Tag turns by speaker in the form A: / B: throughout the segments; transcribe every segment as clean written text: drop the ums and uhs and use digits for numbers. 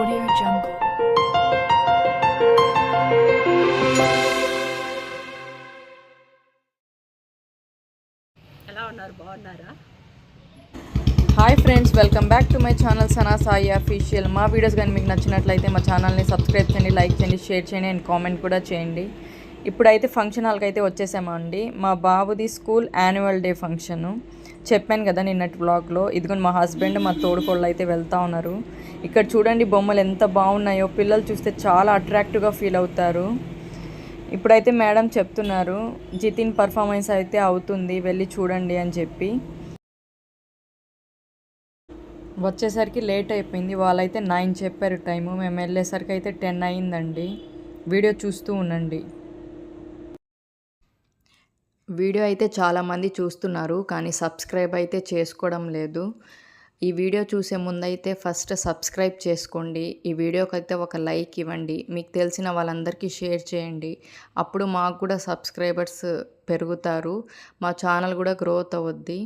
A: Audio Jungle.
B: ఎలా ఉన్నారు, బాగున్నారా?
C: Hi friends, welcome back to my channel Sana Sai official. మా వీడియోస్ కానీ మీకు నచ్చినట్లయితే మా ఛానల్ని సబ్స్క్రైబ్ చేయండి, లైక్ చేయండి, షేర్ చేయండి అండ్ కామెంట్ కూడా చేయండి. ఇప్పుడైతే ఫంక్షన్ హాల్కి అయితే వచ్చేసామండి. మా బాబుది స్కూల్ యాన్యువల్ డే ఫంక్షను చెప్పాను కదా నిన్నటి వ్లాగ్లో. ఇదిగోని మా హస్బెండ్ మా తోడుకోళ్ళు అయితే వెళ్తూ ఉన్నారు. ఇక్కడ చూడండి బొమ్మలు ఎంత బాగున్నాయో, పిల్లలు చూస్తే చాలా అట్రాక్టివ్గా ఫీల్ అవుతారు. ఇప్పుడైతే మేడం చెప్తున్నారు జితిన్ పర్ఫార్మెన్స్ అయితే అవుతుంది, వెళ్ళి చూడండి అని చెప్పి. వచ్చేసరికి లేట్ అయిపోయింది. వాళ్ళైతే 9 చెప్పారు టైము, మేము వెళ్ళేసరికి అయితే 10 అయిందండి. వీడియో చూస్తూ ఉండండి. వీడియో అయితే చాలామంది చూస్తున్నారు కానీ సబ్స్క్రైబ్ అయితే చేసుకోవడం లేదు. ఈ వీడియో చూసే ముందైతే ఫస్ట్ సబ్స్క్రైబ్ చేసుకోండి. ఈ వీడియోకి అయితే ఒక లైక్ ఇవ్వండి, మీకు తెలిసిన వాళ్ళందరికీ షేర్ చేయండి. అప్పుడు మాకు కూడా సబ్స్క్రైబర్స్ పెరుగుతారు, మా ఛానల్ కూడా గ్రోత్ అవుద్ది.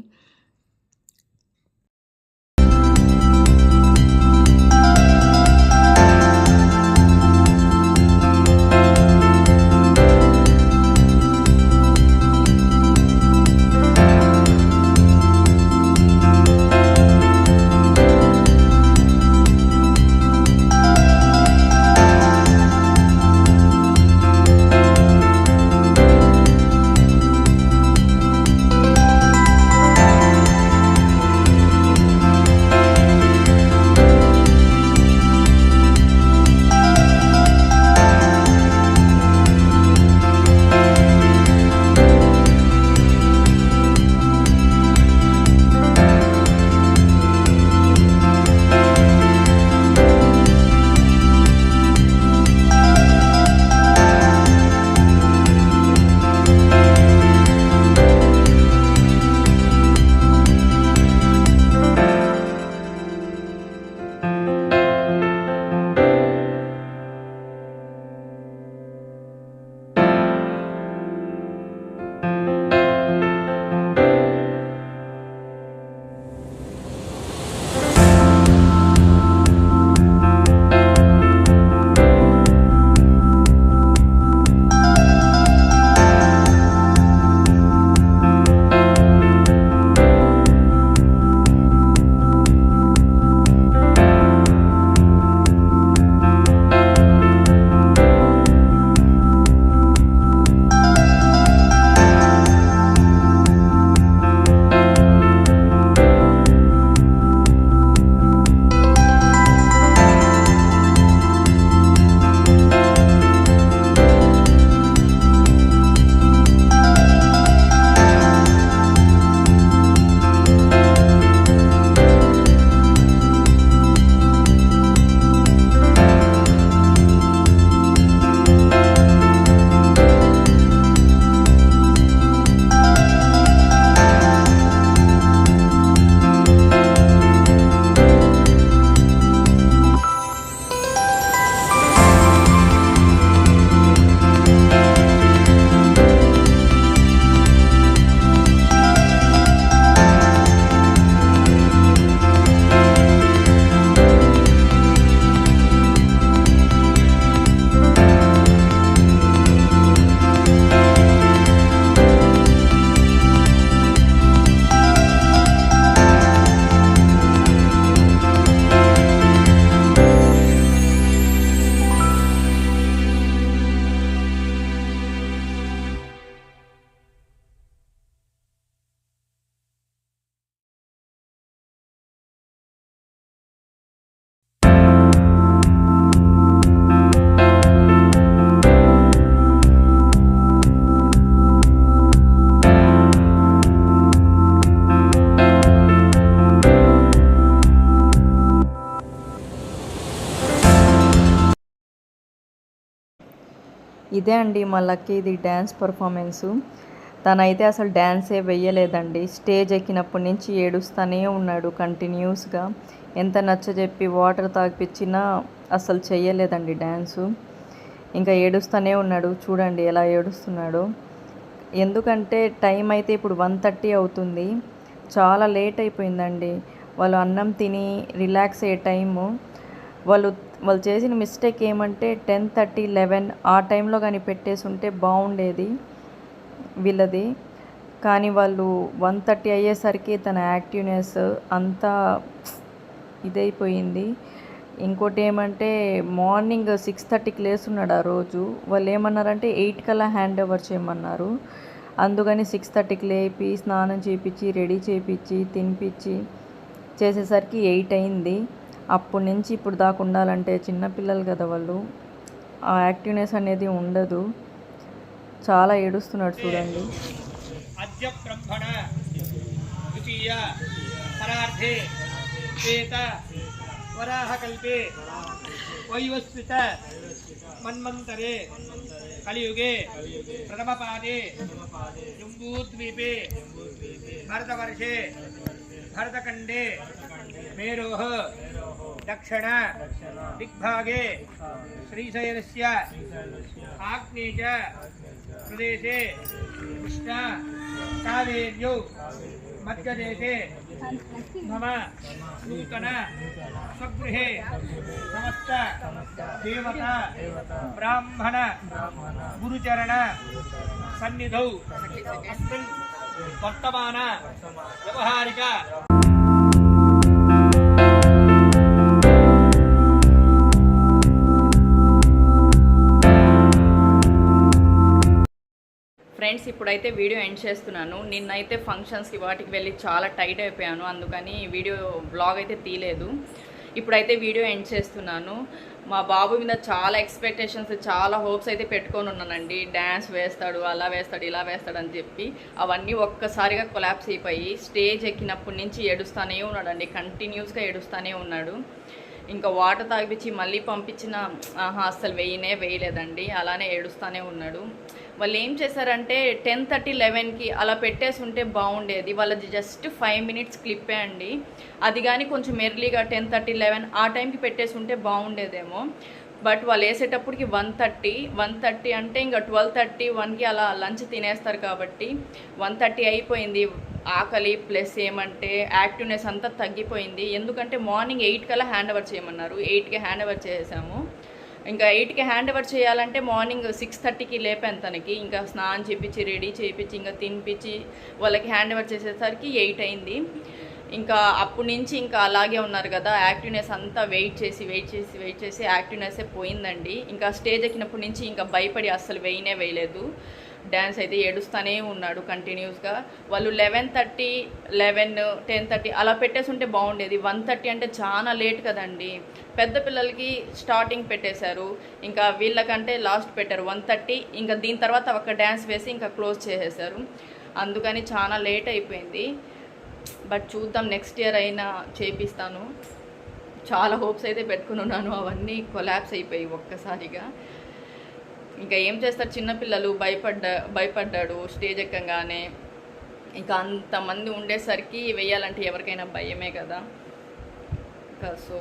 C: ఇదే అండి మా లక్కీది డ్యాన్స్ పర్ఫార్మెన్సు. తనైతే అసలు డ్యాన్సే వెయ్యలేదండి. స్టేజ్ ఎక్కినప్పటి నుంచి ఏడుస్తూనే ఉన్నాడు కంటిన్యూస్గా. ఎంత నచ్చజెప్పి వాటర్ తాగిపించినా అసలు చెయ్యలేదండి డ్యాన్సు. ఇంకా ఏడుస్తూనే ఉన్నాడు. చూడండి ఎలా ఏడుస్తున్నాడో. ఎందుకంటే టైం అయితే ఇప్పుడు 1:30 అవుతుంది. చాలా లేట్ అయిపోయిందండి. వాళ్ళు అన్నం తిని రిలాక్స్ అయ్యే టైము. వాళ్ళు వాళ్ళు చేసిన మిస్టేక్ ఏమంటే 10:30, 11 ఆ టైంలో కానీ పెట్టేసి ఉంటే బాగుండేది వీళ్ళది. కానీ వాళ్ళు 1:30 అయ్యేసరికి తన యాక్టివ్నెస్ అంతా ఇదైపోయింది. ఇంకోటి ఏమంటే మార్నింగ్ 6:30కి లేస్తున్నాడు ఆ రోజు. వాళ్ళు ఏమన్నారంటే 8 కల్లా హ్యాండ్ ఓవర్ చేయమన్నారు. అందుకని 6:30కి లేపి స్నానం చేయించి రెడీ చేయించి తినిపించి చేసేసరికి 8 అయింది. అప్పటి నుంచి ఇప్పుడు దాకా ఉండాలంటే చిన్నపిల్లలు కదా వాళ్ళు, ఆ యాక్టివ్నెస్ అనేది ఉండదు. చాలా ఏడుస్తున్నాడు చూడండి.
A: అద్య బ్రహ్మణ ద్వితీయ పరార్థే శ్వేత వరాహకల్పే వైవస్విత మన్వంతరే కలియుగే ప్రథమపాదే జంబూద్వీపే భరతవర్షే భరతఖండే మేరోః దక్షిణ దిగ్భాగే శ్రీశైలస్య ఆగ్నేయ ప్రదేశే కృష్ణ కావేర్యౌ మధ్యదేశే మమ నూతన స్వగృహే సమస్త దేవత బ్రాహ్మణ గురుచరణ సన్నిధౌ అస్మిన్ వర్తమాన వ్యవహారిక
C: ఫ్రెండ్స్, ఇప్పుడైతే వీడియో ఎండ్ చేస్తున్నాను. నిన్నైతే ఫంక్షన్స్కి వాటికి వెళ్ళి చాలా టైట్ అయిపోయాను, అందుకని వీడియో బ్లాగ్ అయితే తీయలేదు. ఇప్పుడైతే వీడియో ఎండ్ చేస్తున్నాను. మా బాబు మీద చాలా ఎక్స్పెక్టేషన్స్, చాలా హోప్స్ అయితే పెట్టుకొని ఉన్నానండి. డ్యాన్స్ వేస్తాడు, అలా వేస్తాడు, ఇలా వేస్తాడు అని చెప్పి అవన్నీ ఒక్కసారిగా కొలాప్స్ అయిపోయి స్టేజ్ ఎక్కినప్పటి నుంచి ఏడుస్తూనే ఉన్నాడండి. కంటిన్యూస్గా ఏడుస్తూనే ఉన్నాడు. ఇంకా వాటర్ తాగిపించి మళ్ళీ పంపించిన అస్సలు వేయలేదండి. అలానే ఏడుస్తూనే ఉన్నాడు. వాళ్ళు ఏం చేశారంటే 10:30, 11కి అలా పెట్టేసి ఉంటే బాగుండేది. వాళ్ళది జస్ట్ 5 minutes క్లిప్పే అండి. అది కానీ కొంచెం ఎర్లీగా 10:30, 11 ఆ టైంకి పెట్టేసి ఉంటే బాగుండేదేమో. బట్ వాళ్ళు వేసేటప్పటికి 1:30 అంటే ఇంకా 12:30, 1కి అలా లంచ్ తినేస్తారు కాబట్టి 1:30 అయిపోయింది. ఆకలి ప్లస్ ఏమంటే యాక్టివ్నెస్ అంతా తగ్గిపోయింది. ఎందుకంటే మార్నింగ్ 8 కల్లా హ్యాండ్ ఓవర్ చేయమన్నారు. 8కి హ్యాండ్ ఓవర్ చేసాము. ఇంకా 8కి హ్యాండ్ ఓవర్ చేయాలంటే మార్నింగ్ 6:30కి లేపాను తనకి. ఇంకా స్నానం చేయించి రెడీ చేయించి ఇంకా తినిపించి వాళ్ళకి హ్యాండ్ ఓవర్ చేసేసరికి 8 అయింది. ఇంకా అప్పటి నుంచి ఇంకా అలాగే ఉన్నారు కదా, యాక్టివ్నెస్ అంతా వెయిట్ చేసి యాక్టివ్నెస్సే పోయిందండి. ఇంకా స్టేజ్ ఎక్కినప్పటి నుంచి ఇంకా భయపడి అస్సలు వేయలేదు. డ్యాన్స్ అయితే ఏడుస్తూనే ఉన్నాడు కంటిన్యూస్గా. వాళ్ళు 11:30, 11, 10:30 అలా పెట్టేసి ఉంటే బాగుండేది. 1:30 అంటే చాలా లేట్ కదండి. పెద్ద పిల్లలకి స్టార్టింగ్ పెట్టేశారు, ఇంకా వీళ్ళకంటే లాస్ట్ పెట్టారు 1:30. ఇంకా దీని తర్వాత ఒక డ్యాన్స్ వేసి ఇంకా క్లోజ్ చేసేసారు. అందుకని చాలా లేట్ అయిపోయింది. బట్ చూద్దాం, నెక్స్ట్ ఇయర్ అయినా చేపిస్తాను. చాలా హోప్స్ అయితే పెట్టుకుని ఉన్నాను, అవన్నీ కొలాప్స్ అయిపోయి ఒక్కసారిగా. ఇంకా ఏం చేస్తారు చిన్నపిల్లలు, భయపడ్డాడు స్టేజ్ ఎక్కగానే. ఇంకా అంతమంది ఉండేసరికి వేయాలంటే ఎవరికైనా భయమే కదా. ఇంకా సో